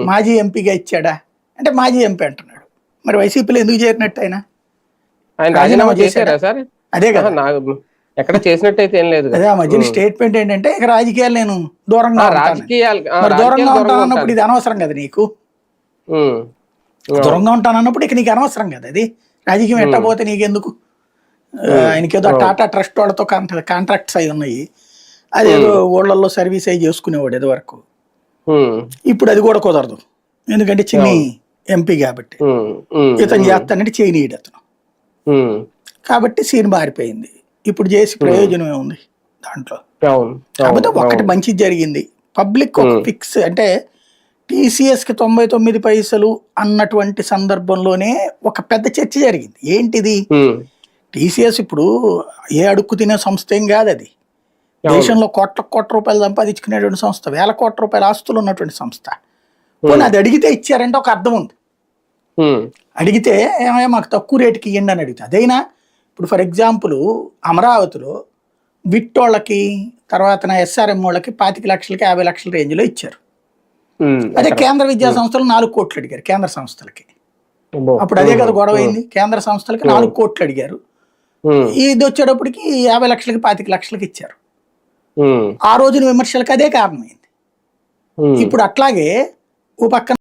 మాజీ ఎంపీగా ఇచ్చాడా అంటే మాజీ ఎంపీ అంటున్నాడు. మరి వైసీపీలో ఎందుకు చేరినట్టు ఆయన రాజీనామా చేశారా సార్? అదే కదా, ఎక్కడ చేసినట్టయితే ఏం లేదు. అదే ఆ మధ్యన స్టేట్మెంట్ ఏంటంటే ఇక రాజకీయాలు నేను దూరంగా దూరంగా ఉంటాను అన్నప్పుడు ఇది అనవసరం కదా నీకు, దూరంగా ఉంటాను అన్నప్పుడు ఇక నీకు అనవసరం కదా అది రాజకీయం ఎట్టపోతే నీకెందుకు. ఆయనకేదో టాటా ట్రస్ట్ వాళ్ళతో కాంట్రాక్ట్స్ అయి ఉన్నాయి, అదేదో ఊళ్ళల్లో సర్వీస్ అయి చేసుకునేవాడు ఏదో వరకు. ఇప్పుడు అది కూడా కుదరదు, ఎందుకంటే చిన్ని ఎంపీ కాబట్టి ఇతను చేస్తానంటే చేయనీయడు అతను. కాబట్టి సీన్ మారిపోయింది. ఇప్పుడు చేసి ప్రయోజనం ఏముంది దాంట్లో. కాకపోతే ఒకటి మంచి జరిగింది, పబ్లిక్ ఒక ఫిక్స్ అంటే టీసీఎస్కి 99 పైసలు అన్నటువంటి సందర్భంలోనే ఒక పెద్ద చర్చ జరిగింది. ఏంటిది, టీసీఎస్ ఇప్పుడు ఏ అడుక్కు తినే సంస్థ ఏం కాదు, అది దేశంలో కోట్ల రూపాయలు సంపాదించుకునేటువంటి సంస్థ, వేల కోట్ల రూపాయల ఆస్తులు ఉన్నటువంటి సంస్థ. పోనీ అది అడిగితే ఇచ్చారంటే ఒక అర్థం ఉంది. అడిగితే ఏమయ్యా మాకు తక్కువ రేటుకి ఇవ్వండి అని అడిగితే అదైనా. ఇప్పుడు ఫర్ ఎగ్జాంపుల్ అమరావతిలో విట్టోళ్ళకి తర్వాత ఎస్ఆర్ఎం వాళ్ళకి 25 లక్షలకి 50 లక్షల రేంజ్లో ఇచ్చారు. అదే కేంద్ర విద్యా సంస్థలు 4 కోట్లు అడిగారు కేంద్ర సంస్థలకి. అప్పుడు అదే కదా గొడవ అయింది, కేంద్ర సంస్థలకి 4 కోట్లు అడిగారు, ఇది వచ్చేటప్పటికి 50 లక్షలకి 25 లక్షలకి ఇచ్చారు. ఆ రోజున విమర్శలకు అదే కారణమైంది. ఇప్పుడు అట్లాగే ఓ పక్కన